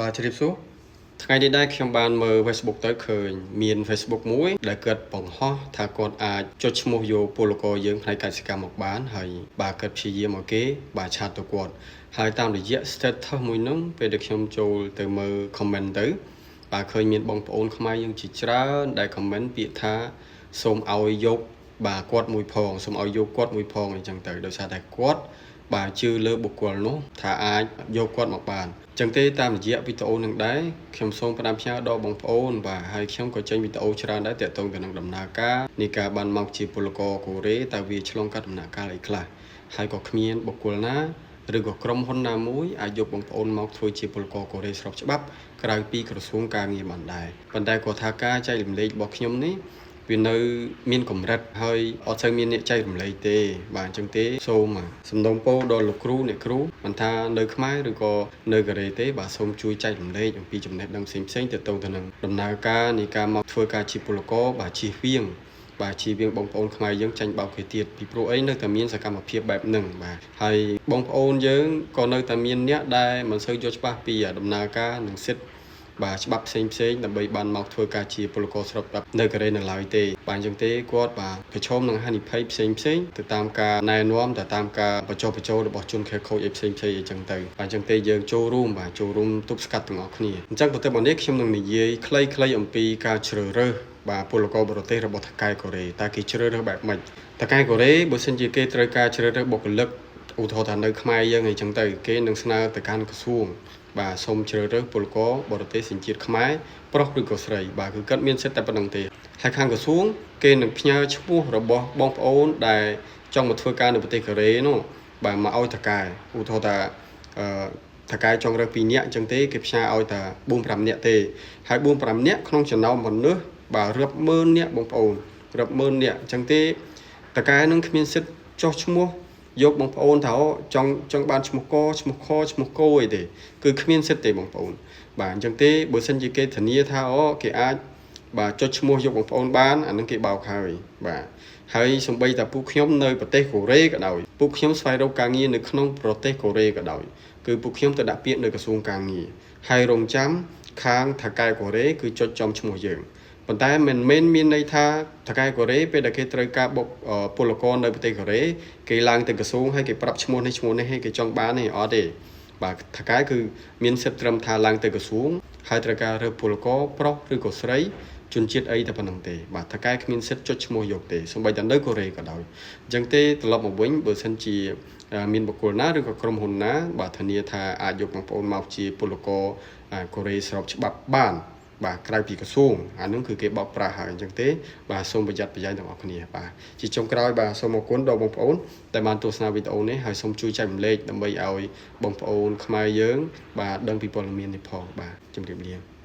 បាទជម្រាបសួរថ្ងៃនេះដែរខ្ញុំបានមើល Facebook ទៅឃើញមាន Facebook មួយដែលគាត់បង្ហោះថាគាត់អាចចុចឈ្មោះយកពលករយើងផ្នែកកសិកម្មមកបានហើយបាទគាត់ព្យាយាមមកគេបាទឆាតទៅគាត់ហើយតាមរយៈ status មួយនោះពេលដែលខ្ញុំចូលទៅមើល comment ទៅបាទឃើញមានបងប្អូនខ្មែរយើងជាច្រើនដែល comment ពាក្យថាសូមឲ្យយកបាទគាត់មួយផងសូមឲ្យយកគាត់មួយផងអញ្ចឹងទៅដោយសារតែគាត់បាទជឿលើបុគ្គលនោះថាអាចយកគាត់មកបានចឹងទេតាមរយៈវីដេអូនឹងដែរខ្ញុំសូមផ្ដាំផ្ញើដល់បងប្អូនបាទហើយខ្ញុំក៏ចេញវីដេអូច្រើនដែរទាក់ទងទៅនឹងដំណើរការនៃការបានមកជាពលករកូរ៉េតើវាឆ្លងកាត់ដំណាក់កាលអីខ្លះហើយក៏គ្មានបុគ្គលណាឬក៏ក្រុមហ៊ុនណាមួយអាចយកបងប្អូនមកធ្វើជាពលករកូរ៉េស្របច្បាប់ក្រៅពីក្រសួងការងារបានដែរប៉ុន្តែក៏ថាការចែករំលែករបស់ខ្ញុំនេះវានៅមានកម្រិតហើយអត់សូវមានអ្នកចែករំលែកទេបាទអញ្ចឹងទេសូមសំណូមពរដល់លោកគ្រូអ្នកគ្រូមិនថានៅខ្មែរឬក៏នៅកូរ៉េទេបាទសូមជួយចែករំលែកអំពីចំណេះដឹងផ្សេងៗទាក់ទងទៅនឹងដំណើរការនៃការមកធ្វើការជាពលករបាទជៀសវាងបាទជៀសវាងបងប្អូនខ្មែរយើងចាញ់បោកគេទៀតពីព្រោះអីនៅតែមានសកម្មភាពបែបហ្នឹងបាទហើយបងប្អូនយើងក៏នៅតែមានអ្នកដែលមិនសូវយល់ច្បាស់ពីដំណើរការនិងសិទ្ធិបាទច្បាប់ផ្សេងដើម្បីបានមកធ្វើការជាពលករស្របច្បាប់នៅកូរ៉េនៅឡើយទេបាទអញ្ចឹងទេគាត់បាទប្រឈមនឹងហានិភ័យផ្សេងទៅតាមការណែនាំទៅតាមការបញ្ចុះបញ្ចូលរបស់ជនខិលខូចអីផ្សេងអញ្ចឹងទៅបាទអញ្ចឹងទេយើងចូលរួមទប់ស្កាត់ទាំងអស់គ្នាអញ្ចឹងបន្ទាប់មកនេះខ្ញុំនឹងនិយាយខ្លីៗអំពីការជ្រើសរើសបាទពលករបរទេសរបស់ថៅកែកូរ៉េតើគេជ្រើសរើសបែបម៉េចថៅកែកូរ៉េបើសិនជាគេត្រូវការជ្រើសរើសបុគ្គលិកឧទាហរណ៍ថានៅខ្មែរយើងអីចឹងទៅគេនឹងស្នើទៅកាន់ក្រសួងបាទសូមជ្រើសរើសពលករបរទេសសញ្ជាតិខ្មែរប្រុសឬក៏ស្រីបាទគឺគាត់មានសិទ្ធិតែប៉ុណ្្នឹងទេហើយខាងក្រសួងគេនឹងផ្ញើឈ្មោះរបស់បងប្អូនដែលចង់មកធ្វើការនៅប្រទេសកូរ៉េនោះបាទមកឲ្យថៅកែឧទាហរណ៍ថាថៅកែចង់រើស2នាក់អញ្ចឹងទេគេផ្ញើឲ្យតែ4-5នាក់ទេហើយ4-5នាក់ក្នុងចំណោមមនុស្សបាទរាប់ម៉ឺននាក់បងប្អូនរាប់ម៉ឺននាក់អញ្ចឹងទេថៅកែនឹងគ្មានសិទ្ធិចុះឈ្មោះយកបងប្អូនថាចង់បានឈ្មោះកឈ្មោះខឈ្មោះគោអីទេគឺគ្មានសិទ្ធិទេបងប្អូនបាទអញ្ចឹងទេបើសិនជាគេធានាថាគេអាចបាទចុចឈ្មោះយកបងប្អូនបានអានឹងគេបោកហើយបាទហើយសំបីតាពួកខ្ញុំនៅប្រទេសកូរ៉េក៏ដោយពួកខ្ញុំស្វែងរកការងារនៅក្នុងប្រទេសកូរ៉េក៏ដោយគឺពួកខ្ញុំទៅដាក់ពាក្យនៅក្រសួងការងារហើយរងចាំខាងថៅកែកូរ៉េគឺចុចចំឈ្មោះយើងប៉ុន្តែមិនមែនមានន័យថាថៅកែកូរ៉េពេលដែលគេត្រូវការបុកពលករនៅប្រទេសកូរ៉េគេឡើងទៅក្រសួងហើយគេប្រាប់ឈ្មោះនេះឲ្យគេចង់បាននេះអត់ទេបាទថៅកែគឺមានសិទ្ធិត្រឹមថាឡើងទៅក្រសួងហើយត្រូវការរើសពលករប្រុសឬក៏ស្រីជនជាតិអីតែប៉ុណ្្នឹងទេបាទថៅកែគ្មានសិទ្ធិចុចឈ្មោះយកទេសូម្បីតែនៅកូរ៉េក៏ដោយអញ្ចឹងទេត្រឡប់មកវិញបើសិនជាមានបុគ្គលណាឬក៏ក្រុមហ៊ុនណាបាទធានាថាអាចយកបងប្អូនមកជាពលករកូរ៉េស្របច្បាប់បានបាទក្រៅពីក្រសួងអានោះគឺគេបោកប្រាស់ហើយអញ្ចឹងទេបាទសូមប្រយ័ត្នប្រយែងទាំងអស់គ្នាបាទជាចុងក្រោយបាទសូមអរគុណដល់បងប្អូនដែលបានទស្សនាវីដេអូនេះហើយសូមជួយចែករំលែកដើម្បីឲ្យបងប្អូនខ្មែរយើងបាទដឹងពីព័ត៌មាននេះផងបាទជម្រាបលា